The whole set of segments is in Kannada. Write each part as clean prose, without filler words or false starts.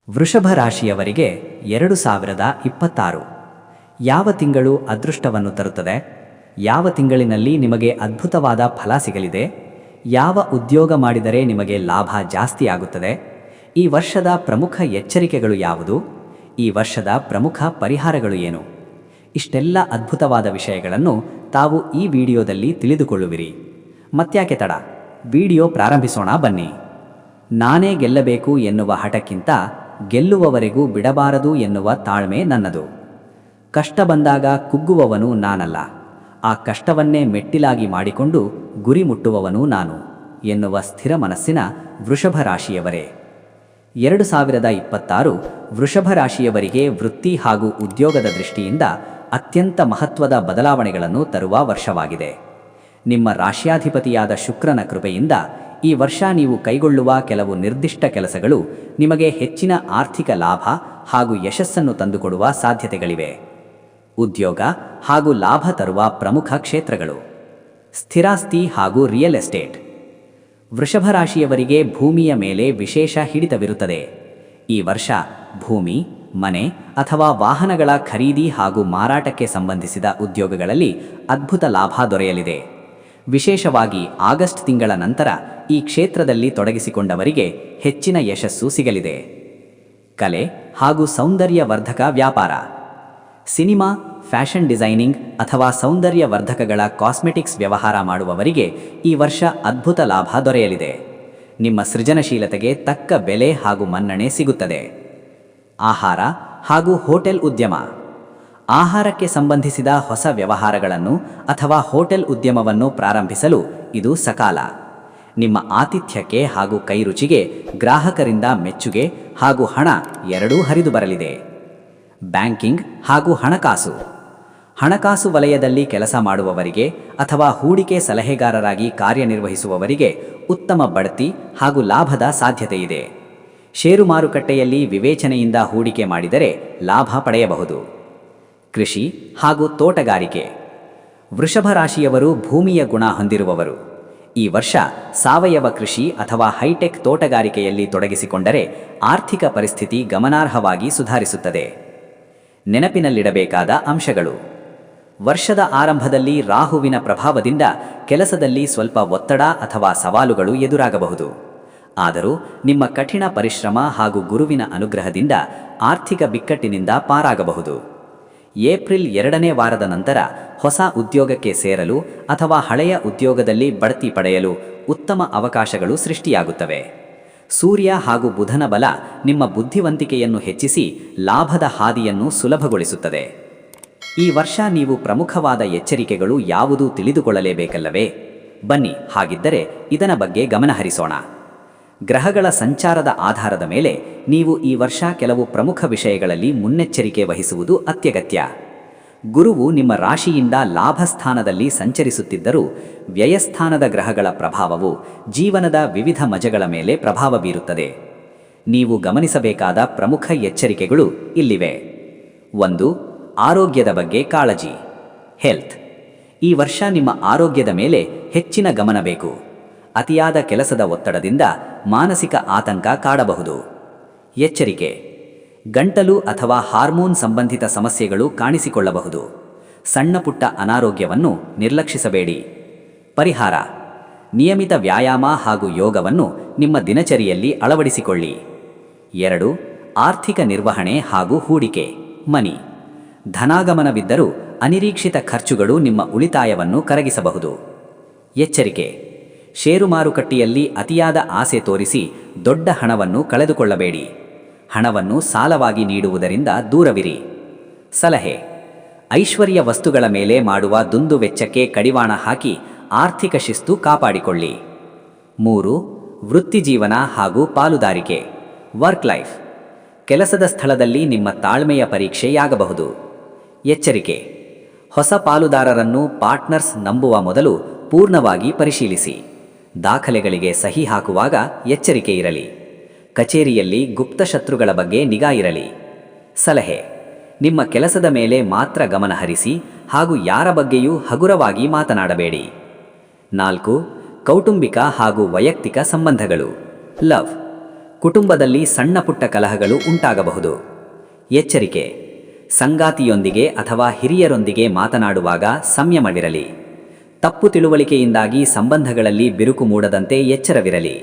ವೃಷಭ ರಾಶಿಯವರಿಗೆ 2026 ಯಾವ ತಿಂಗಳು ಅದೃಷ್ಟವನ್ನು ತರುತ್ತದೆ? ಯಾವ ತಿಂಗಳಿನಲ್ಲಿ ನಿಮಗೆ ಅದ್ಭುತವಾದ ಫಲ ಸಿಗಲಿದೆ? ಯಾವ ಉದ್ಯೋಗ ಮಾಡಿದರೆ ನಿಮಗೆ ಲಾಭ ಜಾಸ್ತಿ ಆಗುತ್ತದೆ? ಈ ವರ್ಷದ ಪ್ರಮುಖ ಎಚ್ಚರಿಕೆಗಳು ಯಾವುದು? ಈ ವರ್ಷದ ಪ್ರಮುಖ ಪರಿಹಾರಗಳು ಏನು? ಇಷ್ಟೆಲ್ಲ ಅದ್ಭುತವಾದ ವಿಷಯಗಳನ್ನು ತಾವು ಈ ವಿಡಿಯೋದಲ್ಲಿ ತಿಳಿದುಕೊಳ್ಳುವಿರಿ. ಮತ್ಯಾಕೆ ತಡ, ವಿಡಿಯೋ ಪ್ರಾರಂಭಿಸೋಣ ಬನ್ನಿ. ನಾನೇ ಗೆಲ್ಲಬೇಕು ಎನ್ನುವ ಹಠಕ್ಕಿಂತ ಗೆಲ್ಲುವವರೆಗೂ ಬಿಡಬಾರದು ಎನ್ನುವ ತಾಳ್ಮೆ ನನ್ನದು. ಕಷ್ಟ ಬಂದಾಗ ಕುಗ್ಗುವವನು ನಾನಲ್ಲ, ಆ ಕಷ್ಟವನ್ನೇ ಮೆಟ್ಟಿಲಾಗಿ ಮಾಡಿಕೊಂಡು ಗುರಿ ಮುಟ್ಟುವವನು ನಾನು ಎನ್ನುವ ಸ್ಥಿರ ಮನಸ್ಸಿನ ವೃಷಭ ರಾಶಿಯವರೇ. 2026 ವೃಷಭ ರಾಶಿಯವರಿಗೆ ವೃತ್ತಿ ಹಾಗೂ ಉದ್ಯೋಗದ ದೃಷ್ಟಿಯಿಂದ ಅತ್ಯಂತ ಮಹತ್ವದ ಬದಲಾವಣೆಗಳನ್ನು ತರುವ ವರ್ಷವಾಗಿದೆ. ನಿಮ್ಮ ರಾಶ್ಯಾಧಿಪತಿಯಾದ ಶುಕ್ರನ ಕೃಪೆಯಿಂದ ಈ ವರ್ಷ ನೀವು ಕೈಗೊಳ್ಳುವ ಕೆಲವು ನಿರ್ದಿಷ್ಟ ಕೆಲಸಗಳು ನಿಮಗೆ ಹೆಚ್ಚಿನ ಆರ್ಥಿಕ ಲಾಭ ಹಾಗೂ ಯಶಸ್ಸನ್ನು ತಂದುಕೊಡುವ ಸಾಧ್ಯತೆಗಳಿವೆ. ಉದ್ಯೋಗ ಹಾಗೂ ಲಾಭ ತರುವ ಪ್ರಮುಖ ಕ್ಷೇತ್ರಗಳು: ಸ್ಥಿರಾಸ್ತಿ ಹಾಗೂ ರಿಯಲ್ ಎಸ್ಟೇಟ್. ವೃಷಭ ರಾಶಿಯವರಿಗೆ ಭೂಮಿಯ ಮೇಲೆ ವಿಶೇಷ ಹಿಡಿತವಿರುತ್ತದೆ. ಈ ವರ್ಷ ಭೂಮಿ, ಮನೆ ಅಥವಾ ವಾಹನಗಳ ಖರೀದಿ ಹಾಗೂ ಮಾರಾಟಕ್ಕೆ ಸಂಬಂಧಿಸಿದ ಉದ್ಯೋಗಗಳಲ್ಲಿ ಅದ್ಭುತ ಲಾಭ ದೊರೆಯಲಿದೆ. ವಿಶೇಷವಾಗಿ ಆಗಸ್ಟ್ ತಿಂಗಳ ನಂತರ ಈ ಕ್ಷೇತ್ರದಲ್ಲಿ ತೊಡಗಿಸಿಕೊಂಡವರಿಗೆ ಹೆಚ್ಚಿನ ಯಶಸ್ಸು ಸಿಗಲಿದೆ. ಕಲೆ ಹಾಗೂ ಸೌಂದರ್ಯವರ್ಧಕ ವ್ಯಾಪಾರ. ಸಿನಿಮಾ, ಫ್ಯಾಷನ್ ಡಿಸೈನಿಂಗ್ ಅಥವಾ ಸೌಂದರ್ಯವರ್ಧಕಗಳ ಕಾಸ್ಮೆಟಿಕ್ಸ್ ವ್ಯವಹಾರ ಮಾಡುವವರಿಗೆ ಈ ವರ್ಷ ಅದ್ಭುತ ಲಾಭ ದೊರೆಯಲಿದೆ. ನಿಮ್ಮ ಸೃಜನಶೀಲತೆಗೆ ತಕ್ಕ ಬೆಲೆ ಹಾಗೂ ಮನ್ನಣೆ ಸಿಗುತ್ತದೆ. ಆಹಾರ ಹಾಗೂ ಹೋಟೆಲ್ ಉದ್ಯಮ. ಆಹಾರಕ್ಕೆ ಸಂಬಂಧಿಸಿದ ಹೊಸ ವ್ಯವಹಾರಗಳನ್ನು ಅಥವಾ ಹೋಟೆಲ್ ಉದ್ಯಮವನ್ನು ಪ್ರಾರಂಭಿಸಲು ಇದು ಸಕಾಲ. ನಿಮ್ಮ ಆತಿಥ್ಯಕ್ಕೆ ಹಾಗೂ ಕೈರುಚಿಗೆ ಗ್ರಾಹಕರಿಂದ ಮೆಚ್ಚುಗೆ ಹಾಗೂ ಹಣ ಎರಡೂ ಹರಿದು ಬರಲಿದೆ. ಬ್ಯಾಂಕಿಂಗ್ ಹಾಗೂ ಹಣಕಾಸು. ಹಣಕಾಸು ವಲಯದಲ್ಲಿ ಕೆಲಸ ಮಾಡುವವರಿಗೆ ಅಥವಾ ಹೂಡಿಕೆ ಸಲಹೆಗಾರರಾಗಿ ಕಾರ್ಯನಿರ್ವಹಿಸುವವರಿಗೆ ಉತ್ತಮ ಬಡ್ತಿ ಹಾಗೂ ಲಾಭದ ಸಾಧ್ಯತೆಯಿದೆ. ಷೇರು ಮಾರುಕಟ್ಟೆಯಲ್ಲಿ ವಿವೇಚನೆಯಿಂದ ಹೂಡಿಕೆ ಮಾಡಿದರೆ ಲಾಭ ಪಡೆಯಬಹುದು. ಕೃಷಿ ಹಾಗೂ ತೋಟಗಾರಿಕೆ. ವೃಷಭ ರಾಶಿಯವರು ಭೂಮಿಯ ಗುಣ ಹೊಂದಿರುವವರು. ಈ ವರ್ಷ ಸಾವಯವ ಕೃಷಿ ಅಥವಾ ಹೈಟೆಕ್ ತೋಟಗಾರಿಕೆಯಲ್ಲಿ ತೊಡಗಿಸಿಕೊಂಡರೆ ಆರ್ಥಿಕ ಪರಿಸ್ಥಿತಿ ಗಮನಾರ್ಹವಾಗಿ ಸುಧಾರಿಸುತ್ತದೆ. ನೆನಪಿನಲ್ಲಿಡಬೇಕಾದ ಅಂಶಗಳು: ವರ್ಷದ ಆರಂಭದಲ್ಲಿ ರಾಹುವಿನ ಪ್ರಭಾವದಿಂದ ಕೆಲಸದಲ್ಲಿ ಸ್ವಲ್ಪ ಒತ್ತಡ ಅಥವಾ ಸವಾಲುಗಳು ಎದುರಾಗಬಹುದು. ಆದರೂ ನಿಮ್ಮ ಕಠಿಣ ಪರಿಶ್ರಮ ಹಾಗೂ ಗುರುವಿನ ಅನುಗ್ರಹದಿಂದ ಆರ್ಥಿಕ ಬಿಕ್ಕಟ್ಟಿನಿಂದ ಪಾರಾಗಬಹುದು. ಏಪ್ರಿಲ್ 2ನೇ ವಾರದ ನಂತರ ಹೊಸ ಉದ್ಯೋಗಕ್ಕೆ ಸೇರಲು ಅಥವಾ ಹಳೆಯ ಉದ್ಯೋಗದಲ್ಲಿ ಬಡ್ತಿ ಪಡೆಯಲು ಉತ್ತಮ ಅವಕಾಶಗಳು ಸೃಷ್ಟಿಯಾಗುತ್ತವೆ. ಸೂರ್ಯ ಹಾಗೂ ಬುಧನ ಬಲ ನಿಮ್ಮ ಬುದ್ಧಿವಂತಿಕೆಯನ್ನು ಹೆಚ್ಚಿಸಿ ಲಾಭದ ಹಾದಿಯನ್ನು ಸುಲಭಗೊಳಿಸುತ್ತದೆ. ಈ ವರ್ಷ ನೀವು ಪ್ರಮುಖವಾದ ಎಚ್ಚರಿಕೆಗಳು ಯಾವುದು ತಿಳಿದುಕೊಳ್ಳಲೇಬೇಕಲ್ಲವೇ? ಬನ್ನಿ, ಹಾಗಿದ್ದರೆ ಇದರ ಬಗ್ಗೆ ಗಮನಹರಿಸೋಣ. ಗ್ರಹಗಳ ಸಂಚಾರದ ಆಧಾರದ ಮೇಲೆ ನೀವು ಈ ವರ್ಷ ಕೆಲವು ಪ್ರಮುಖ ವಿಷಯಗಳಲ್ಲಿ ಮುನ್ನೆಚ್ಚರಿಕೆ ವಹಿಸುವುದು ಅತ್ಯಗತ್ಯ. ಗುರುವು ನಿಮ್ಮ ರಾಶಿಯಿಂದ ಲಾಭಸ್ಥಾನದಲ್ಲಿ ಸಂಚರಿಸುತ್ತಿದ್ದರೂ ವ್ಯಯಸ್ಥಾನದ ಗ್ರಹಗಳ ಪ್ರಭಾವವು ಜೀವನದ ವಿವಿಧ ಮಜಗಳ ಮೇಲೆ ಪ್ರಭಾವ ಬೀರುತ್ತದೆ. ನೀವು ಗಮನಿಸಬೇಕಾದ ಪ್ರಮುಖ ಎಚ್ಚರಿಕೆಗಳು ಇಲ್ಲಿವೆ. 1. ಆರೋಗ್ಯದ ಬಗ್ಗೆ ಕಾಳಜಿ. ಹೆಲ್ತ್. ಈ ವರ್ಷ ನಿಮ್ಮ ಆರೋಗ್ಯದ ಮೇಲೆ ಹೆಚ್ಚಿನ ಗಮನ ಬೇಕು. ಅತಿಯಾದ ಕೆಲಸದ ಒತ್ತಡದಿಂದ ಮಾನಸಿಕ ಆತಂಕ ಕಾಡಬಹುದು. ಎಚ್ಚರಿಕೆ: ಗಂಟಲು ಅಥವಾ ಹಾರ್ಮೋನ್ ಸಂಬಂಧಿತ ಸಮಸ್ಯೆಗಳು ಕಾಣಿಸಿಕೊಳ್ಳಬಹುದು. ಸಣ್ಣಪುಟ್ಟ ಅನಾರೋಗ್ಯವನ್ನು ನಿರ್ಲಕ್ಷಿಸಬೇಡಿ. ಪರಿಹಾರ: ನಿಯಮಿತ ವ್ಯಾಯಾಮ ಹಾಗೂ ಯೋಗವನ್ನು ನಿಮ್ಮ ದಿನಚರಿಯಲ್ಲಿ ಅಳವಡಿಸಿಕೊಳ್ಳಿ. 2. ಆರ್ಥಿಕ ನಿರ್ವಹಣೆ ಹಾಗೂ ಹೂಡಿಕೆ. ಮನಿ. ಧನಾಗಮನವಿದ್ದರೂ ಅನಿರೀಕ್ಷಿತ ಖರ್ಚುಗಳು ನಿಮ್ಮ ಉಳಿತಾಯವನ್ನು ಕರಗಿಸಬಹುದು. ಎಚ್ಚರಿಕೆ: ಷೇರು ಮಾರುಕಟ್ಟೆಯಲ್ಲಿ ಅತಿಯಾದ ಆಸೆ ತೋರಿಸಿ ದೊಡ್ಡ ಹಣವನ್ನು ಕಳೆದುಕೊಳ್ಳಬೇಡಿ. ಹಣವನ್ನು ಸಾಲವಾಗಿ ನೀಡುವುದರಿಂದ ದೂರವಿರಿ. ಸಲಹೆ: ಐಶ್ವರ್ಯ ವಸ್ತುಗಳ ಮೇಲೆ ಮಾಡುವ ದುಂದು ವೆಚ್ಚಕ್ಕೆ ಕಡಿವಾಣ ಹಾಕಿ ಆರ್ಥಿಕ ಶಿಸ್ತು ಕಾಪಾಡಿಕೊಳ್ಳಿ. 3. ವೃತ್ತಿಜೀವನ ಹಾಗೂ ಪಾಲುದಾರಿಕೆ. Work life. ಕೆಲಸದ ಸ್ಥಳದಲ್ಲಿ ನಿಮ್ಮ ತಾಳ್ಮೆಯ ಪರೀಕ್ಷೆಯಾಗಬಹುದು. ಎಚ್ಚರಿಕೆ: ಹೊಸ ಪಾಲುದಾರರನ್ನು ಪಾರ್ಟ್ನರ್ಸ್ ನಂಬುವ ಮೊದಲು ಪೂರ್ಣವಾಗಿ ಪರಿಶೀಲಿಸಿ. ದಾಖಲೆಗಳಿಗೆ ಸಹಿ ಹಾಕುವಾಗ ಎಚ್ಚರಿಕೆ ಇರಲಿ. ಕಚೇರಿಯಲ್ಲಿ ಗುಪ್ತ ಶತ್ರುಗಳ ಬಗ್ಗೆ ನಿಗಾ ಇರಲಿ. ಸಲಹೆ: ನಿಮ್ಮ ಕೆಲಸದ ಮೇಲೆ ಮಾತ್ರ ಗಮನ ಹರಿಸಿ ಹಾಗೂ ಯಾರ ಬಗ್ಗೆಯೂ ಹಗುರವಾಗಿ ಮಾತನಾಡಬೇಡಿ. 4. ಕೌಟುಂಬಿಕ ಹಾಗೂ ವೈಯಕ್ತಿಕ ಸಂಬಂಧಗಳು. ಲವ್. ಕುಟುಂಬದಲ್ಲಿ ಸಣ್ಣ ಪುಟ್ಟ ಕಲಹಗಳು ಉಂಟಾಗಬಹುದು. ಎಚ್ಚರಿಕೆ: ಸಂಗಾತಿಯೊಂದಿಗೆ ಅಥವಾ ಹಿರಿಯರೊಂದಿಗೆ ಮಾತನಾಡುವಾಗ ಸಂಯಮವಿರಲಿ. ತಪ್ಪು ತಿಳುವಳಿಕೆಯಿಂದಾಗಿ ಸಂಬಂಧಗಳಲ್ಲಿ ಬಿರುಕು ಮೂಡದಂತೆ ಎಚ್ಚರವಿರಲಿ.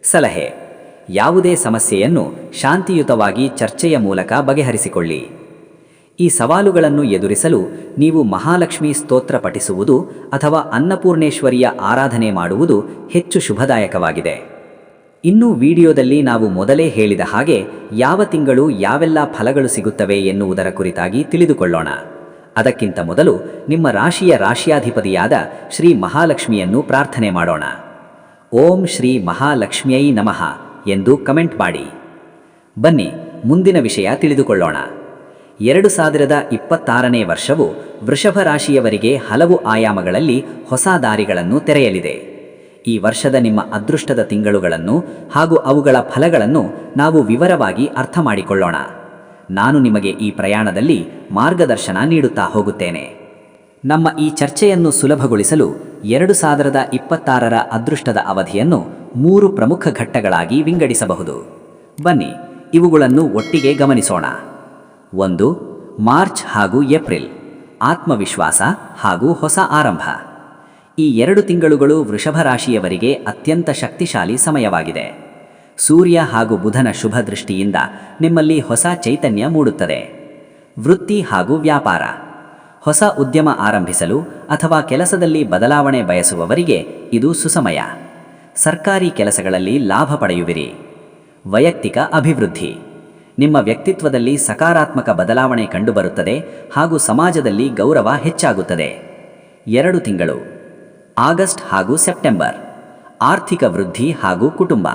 ಸಲಹೆ: ಯಾವುದೇ ಸಮಸ್ಯೆಯನ್ನು ಶಾಂತಿಯುತವಾಗಿ ಚರ್ಚೆಯ ಮೂಲಕ ಬಗೆಹರಿಸಿಕೊಳ್ಳಿ. ಈ ಸವಾಲುಗಳನ್ನು ಎದುರಿಸಲು ನೀವು ಮಹಾಲಕ್ಷ್ಮಿ ಸ್ತೋತ್ರ ಪಠಿಸುವುದು ಅಥವಾ ಅನ್ನಪೂರ್ಣೇಶ್ವರಿಯ ಆರಾಧನೆ ಮಾಡುವುದು ಹೆಚ್ಚು ಶುಭದಾಯಕವಾಗಿದೆ. ಇನ್ನು ವಿಡಿಯೋದಲ್ಲಿ ನಾವು ಮೊದಲೇ ಹೇಳಿದ ಹಾಗೆ ಯಾವ ತಿಂಗಳು ಯಾವೆಲ್ಲ ಫಲಗಳು ಸಿಗುತ್ತವೆ ಎನ್ನುವುದರ ಕುರಿತಾಗಿ ತಿಳಿದುಕೊಳ್ಳೋಣ. ಅದಕ್ಕಿಂತ ಮೊದಲು ನಿಮ್ಮ ರಾಶಿಯ ರಾಶಿಯಾಧಿಪತಿಯಾದ ಶ್ರೀ ಮಹಾಲಕ್ಷ್ಮಿಯನ್ನು ಪ್ರಾರ್ಥನೆ ಮಾಡೋಣ. ಓಂ ಶ್ರೀ ಮಹಾಲಕ್ಷ್ಮಿಯೈ ನಮಃ ಎಂದು ಕಮೆಂಟ್ ಮಾಡಿ. ಬನ್ನಿ ಮುಂದಿನ ವಿಷಯ ತಿಳಿದುಕೊಳ್ಳೋಣ. 2026ನೇ ವರ್ಷವು ವೃಷಭ ರಾಶಿಯವರಿಗೆ ಹಲವು ಆಯಾಮಗಳಲ್ಲಿ ಹೊಸ ದಾರಿಗಳನ್ನು ತೆರೆಯಲಿದೆ. ಈ ವರ್ಷದ ನಿಮ್ಮ ಅದೃಷ್ಟದ ತಿಂಗಳುಗಳನ್ನು ಹಾಗೂ ಅವುಗಳ ಫಲಗಳನ್ನು ನಾವು ವಿವರವಾಗಿ ಅರ್ಥ ಮಾಡಿಕೊಳ್ಳೋಣ. ನಾನು ನಿಮಗೆ ಈ ಪ್ರಯಾಣದಲ್ಲಿ ಮಾರ್ಗದರ್ಶನ ನೀಡುತ್ತಾ ಹೋಗುತ್ತೇನೆ. ನಮ್ಮ ಈ ಚರ್ಚೆಯನ್ನು ಸುಲಭಗೊಳಿಸಲು 2026ರ ಅದೃಷ್ಟದ ಅವಧಿಯನ್ನು 3 ಪ್ರಮುಖ ಘಟ್ಟಗಳಾಗಿ ವಿಂಗಡಿಸಬಹುದು. ಬನ್ನಿ ಇವುಗಳನ್ನು ಒಟ್ಟಿಗೆ ಗಮನಿಸೋಣ. 1. ಮಾರ್ಚ್ ಹಾಗೂ ಏಪ್ರಿಲ್: ಆತ್ಮವಿಶ್ವಾಸ ಹಾಗೂ ಹೊಸ ಆರಂಭ. ಈ 2 ತಿಂಗಳುಗಳು ವೃಷಭ ರಾಶಿಯವರಿಗೆ ಅತ್ಯಂತ ಶಕ್ತಿಶಾಲಿ ಸಮಯವಾಗಿದೆ. ಸೂರ್ಯ ಹಾಗೂ ಬುಧನ ಶುಭ ದೃಷ್ಟಿಯಿಂದ ನಿಮ್ಮಲ್ಲಿ ಹೊಸ ಚೈತನ್ಯ ಮೂಡುತ್ತದೆ. ವೃತ್ತಿ ಹಾಗೂ ವ್ಯಾಪಾರ: ಹೊಸ ಉದ್ಯಮ ಆರಂಭಿಸಲು ಅಥವಾ ಕೆಲಸದಲ್ಲಿ ಬದಲಾವಣೆ ಬಯಸುವವರಿಗೆ ಇದು ಸುಸಮಯ. ಸರ್ಕಾರಿ ಕೆಲಸಗಳಲ್ಲಿ ಲಾಭ ಪಡೆಯುವಿರಿ. ವೈಯಕ್ತಿಕ ಅಭಿವೃದ್ಧಿ: ನಿಮ್ಮ ವ್ಯಕ್ತಿತ್ವದಲ್ಲಿ ಸಕಾರಾತ್ಮಕ ಬದಲಾವಣೆ ಕಂಡುಬರುತ್ತದೆ ಹಾಗೂ ಸಮಾಜದಲ್ಲಿ ಗೌರವ ಹೆಚ್ಚಾಗುತ್ತದೆ. 2 ತಿಂಗಳು ಆಗಸ್ಟ್ ಹಾಗೂ ಸೆಪ್ಟೆಂಬರ್: ಆರ್ಥಿಕ ವೃದ್ಧಿ ಹಾಗೂ ಕುಟುಂಬ.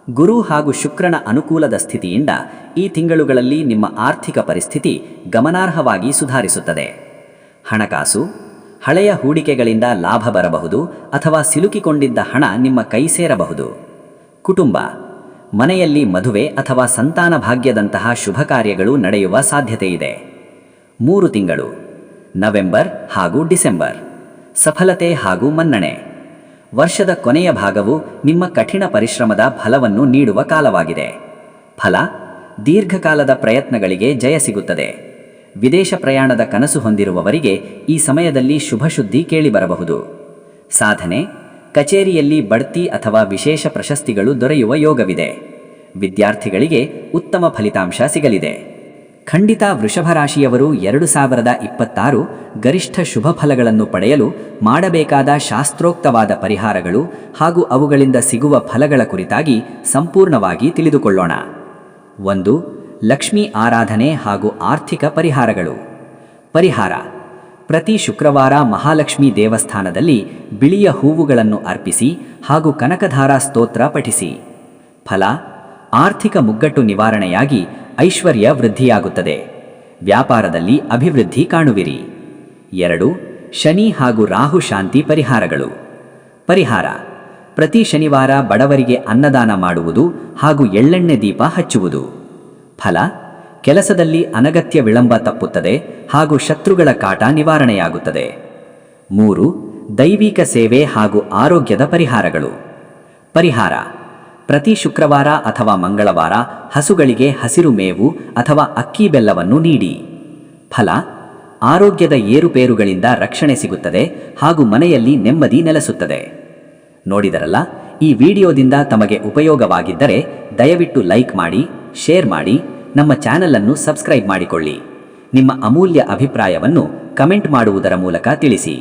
ಗುರು ಹಾಗೂ ಶುಕ್ರನ ಅನುಕೂಲದ ಸ್ಥಿತಿಯಿಂದ ಈ ತಿಂಗಳುಗಳಲ್ಲಿ ನಿಮ್ಮ ಆರ್ಥಿಕ ಪರಿಸ್ಥಿತಿ ಗಮನಾರ್ಹವಾಗಿ ಸುಧಾರಿಸುತ್ತದೆ. ಹಣಕಾಸು: ಹಳೆಯ ಹೂಡಿಕೆಗಳಿಂದ ಲಾಭ ಬರಬಹುದು ಅಥವಾ ಸಿಲುಕಿಕೊಂಡಿದ್ದ ಹಣ ನಿಮ್ಮ ಕೈ ಸೇರಬಹುದು. ಕುಟುಂಬ: ಮನೆಯಲ್ಲಿ ಮದುವೆ ಅಥವಾ ಸಂತಾನ ಭಾಗ್ಯದಂತಹ ಶುಭ ಕಾರ್ಯಗಳು ನಡೆಯುವ ಸಾಧ್ಯತೆಯಿದೆ. 3 ತಿಂಗಳು ನವೆಂಬರ್ ಹಾಗೂ ಡಿಸೆಂಬರ್: ಸಫಲತೆ ಹಾಗೂ ಮನ್ನಣೆ. ವರ್ಷದ ಕೊನೆಯ ಭಾಗವು ನಿಮ್ಮ ಕಠಿಣ ಪರಿಶ್ರಮದ ಫಲವನ್ನು ನೀಡುವ ಕಾಲವಾಗಿದೆ. ಫಲ: ದೀರ್ಘಕಾಲದ ಪ್ರಯತ್ನಗಳಿಗೆ ಜಯ ಸಿಗುತ್ತದೆ. ವಿದೇಶ ಪ್ರಯಾಣದ ಕನಸು ಹೊಂದಿರುವವರಿಗೆ ಈ ಸಮಯದಲ್ಲಿ ಶುಭ ಸುದ್ದಿ ಕೇಳಿಬರಬಹುದು. ಸಾಧನೆ: ಕಚೇರಿಯಲ್ಲಿ ಬಡ್ತಿ ಅಥವಾ ವಿಶೇಷ ಪ್ರಶಸ್ತಿಗಳು ದೊರೆಯುವ ಯೋಗವಿದೆ. ವಿದ್ಯಾರ್ಥಿಗಳಿಗೆ ಉತ್ತಮ ಫಲಿತಾಂಶ ಸಿಗಲಿದೆ. ಖಂಡಿತ ವೃಷಭ ರಾಶಿಯವರು 2026 ಗರಿಷ್ಠ ಶುಭ ಫಲಗಳನ್ನು ಪಡೆಯಲು ಮಾಡಬೇಕಾದ ಶಾಸ್ತ್ರೋಕ್ತವಾದ ಪರಿಹಾರಗಳು ಹಾಗೂ ಅವುಗಳಿಂದ ಸಿಗುವ ಫಲಗಳ ಕುರಿತಾಗಿ ಸಂಪೂರ್ಣವಾಗಿ ತಿಳಿದುಕೊಳ್ಳೋಣ. 1. ಲಕ್ಷ್ಮೀ ಆರಾಧನೆ ಹಾಗೂ ಆರ್ಥಿಕ ಪರಿಹಾರಗಳು. ಪರಿಹಾರ: ಪ್ರತಿ ಶುಕ್ರವಾರ ಮಹಾಲಕ್ಷ್ಮಿ ದೇವಸ್ಥಾನದಲ್ಲಿ ಬಿಳಿಯ ಹೂವುಗಳನ್ನು ಅರ್ಪಿಸಿ ಹಾಗೂ ಕನಕಧಾರಾ ಸ್ತೋತ್ರ ಪಠಿಸಿ. ಫಲ: ಆರ್ಥಿಕ ಮುಗ್ಗಟ್ಟು ನಿವಾರಣೆಯಾಗಿ ಐಶ್ವರ್ಯ ವೃದ್ಧಿಯಾಗುತ್ತದೆ. ವ್ಯಾಪಾರದಲ್ಲಿ ಅಭಿವೃದ್ಧಿ ಕಾಣುವಿರಿ. 2. ಶನಿ ಹಾಗೂ ರಾಹು ಶಾಂತಿ ಪರಿಹಾರಗಳು. ಪರಿಹಾರ: ಪ್ರತಿ ಶನಿವಾರ ಬಡವರಿಗೆ ಅನ್ನದಾನ ಮಾಡುವುದು ಹಾಗೂ ಎಳ್ಳೆಣ್ಣೆ ದೀಪ ಹಚ್ಚುವುದು. ಫಲ: ಕೆಲಸದಲ್ಲಿ ಅನಗತ್ಯ ವಿಳಂಬ ತಪ್ಪುತ್ತದೆ ಹಾಗೂ ಶತ್ರುಗಳ ಕಾಟ ನಿವಾರಣೆಯಾಗುತ್ತದೆ. 3. ದೈವಿಕ ಸೇವೆ ಹಾಗೂ ಆರೋಗ್ಯದ ಪರಿಹಾರಗಳು. ಪರಿಹಾರ: ಪ್ರತಿ ಶುಕ್ರವಾರ ಅಥವಾ ಮಂಗಳವಾರ ಹಸುಗಳಿಗೆ ಹಸಿರು ಮೇವು ಅಥವಾ ಅಕ್ಕಿ ಬೆಲ್ಲವನ್ನು ನೀಡಿ. ಫಲ: ಆರೋಗ್ಯದ ಏರುಪೇರುಗಳಿಂದ ರಕ್ಷಣೆ ಸಿಗುತ್ತದೆ ಹಾಗೂ ಮನೆಯಲ್ಲಿ ನೆಮ್ಮದಿ ನೆಲೆಸುತ್ತದೆ. ನೋಡಿದರಲ್ಲ, ಈ ವಿಡಿಯೋದಿಂದ ತಮಗೆ ಉಪಯೋಗವಾಗಿದ್ದರೆ ದಯವಿಟ್ಟು ಲೈಕ್ ಮಾಡಿ, ಶೇರ್ ಮಾಡಿ, ನಮ್ಮ ಚಾನಲನ್ನು ಸಬ್ಸ್ಕ್ರೈಬ್ ಮಾಡಿಕೊಳ್ಳಿ. ನಿಮ್ಮ ಅಮೂಲ್ಯ ಅಭಿಪ್ರಾಯವನ್ನು ಕಮೆಂಟ್ ಮಾಡುವುದರ ಮೂಲಕ ತಿಳಿಸಿ.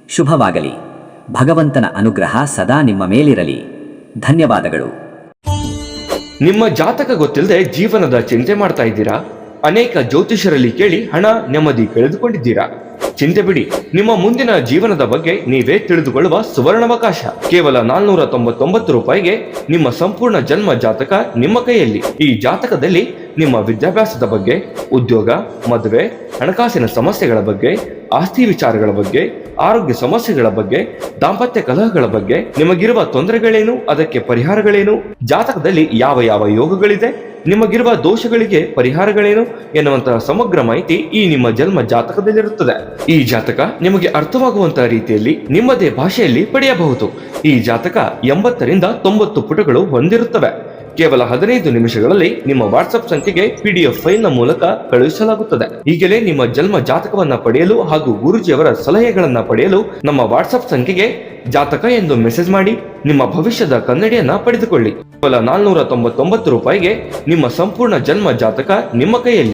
ಶುಭವಾಗಲಿ. ಭಗವಂತನ ಅನುಗ್ರಹ ಸದಾ ನಿಮ್ಮ ಮೇಲಿರಲಿ. ಧನ್ಯವಾದಗಳು. ನಿಮ್ಮ ಜಾತಕ ಗೊತ್ತಿಲ್ಲದೆ ಜೀವನದ ಚಿಂತೆ ಮಾಡ್ತಾ ಇದ್ದೀರಾ? ಅನೇಕ ಜ್ಯೋತಿಷರಲ್ಲಿ ಕೇಳಿ ಹಣ ನೆಮ್ಮದಿ ಕಳೆದುಕೊಂಡಿದ್ದೀರಾ? ಚಿಂತೆ ಬಿಡಿ, ನಿಮ್ಮ ಮುಂದಿನ ಜೀವನದ ಬಗ್ಗೆ ನೀವೇ ತಿಳಿದುಕೊಳ್ಳುವ ಸುವರ್ಣಾವಕಾಶ. ಕೇವಲ 499 ರೂಪಾಯಿಗೆ ನಿಮ್ಮ ಸಂಪೂರ್ಣ ಜನ್ಮ ಜಾತಕ ನಿಮ್ಮ ಕೈಯಲ್ಲಿ. ಈ ಜಾತಕದಲ್ಲಿ ನಿಮ್ಮ ವಿದ್ಯಾಭ್ಯಾಸದ ಬಗ್ಗೆ, ಉದ್ಯೋಗ, ಮದುವೆ, ಹಣಕಾಸಿನ ಸಮಸ್ಯೆಗಳ ಬಗ್ಗೆ, ಆಸ್ತಿ ವಿಚಾರಗಳ ಬಗ್ಗೆ, ಆರೋಗ್ಯ ಸಮಸ್ಯೆಗಳ ಬಗ್ಗೆ, ದಾಂಪತ್ಯ ಕಲಹಗಳ ಬಗ್ಗೆ, ನಿಮಗಿರುವ ತೊಂದರೆಗಳೇನು, ಅದಕ್ಕೆ ಪರಿಹಾರಗಳೇನು, ಜಾತಕದಲ್ಲಿ ಯಾವ ಯಾವ ಯೋಗಗಳಿದೆ, ನಿಮಗಿರುವ ದೋಷಗಳಿಗೆ ಪರಿಹಾರಗಳೇನು ಎನ್ನುವಂತಹ ಸಮಗ್ರ ಮಾಹಿತಿ ಈ ನಿಮ್ಮ ಜನ್ಮ ಜಾತಕದಲ್ಲಿರುತ್ತದೆ. ಈ ಜಾತಕ ನಿಮಗೆ ಅರ್ಥವಾಗುವಂತಹ ರೀತಿಯಲ್ಲಿ ನಿಮ್ಮದೇ ಭಾಷೆಯಲ್ಲಿ ಪಡೆಯಬಹುದು. ಈ ಜಾತಕ 80 ರಿಂದ 90 ಪುಟಗಳು ಹೊಂದಿರುತ್ತವೆ. ಕೇವಲ 15 ನಿಮಿಷಗಳಲ್ಲಿ ನಿಮ್ಮ ವಾಟ್ಸ್ಆಪ್ ಸಂಖ್ಯೆಗೆ PDF ಫೈಲ್ ನ ಮೂಲಕ ಕಳುಹಿಸಲಾಗುತ್ತದೆ. ಈಗಲೇ ನಿಮ್ಮ ಜನ್ಮ ಜಾತಕವನ್ನ ಪಡೆಯಲು ಹಾಗೂ ಗುರುಜಿಯವರ ಸಲಹೆಗಳನ್ನ ಪಡೆಯಲು ನಮ್ಮ ವಾಟ್ಸ್ಆಪ್ ಸಂಖ್ಯೆಗೆ ಜಾತಕ ಎಂದು ಮೆಸೇಜ್ ಮಾಡಿ ನಿಮ್ಮ ಭವಿಷ್ಯದ ಕನ್ನಡಿಯನ್ನ ಪಡೆದುಕೊಳ್ಳಿ. ಕೇವಲ 499 ರೂಪಾಯಿಗೆ ನಿಮ್ಮ ಸಂಪೂರ್ಣ ಜನ್ಮ ಜಾತಕ ನಿಮ್ಮ ಕೈಯಲ್ಲಿ.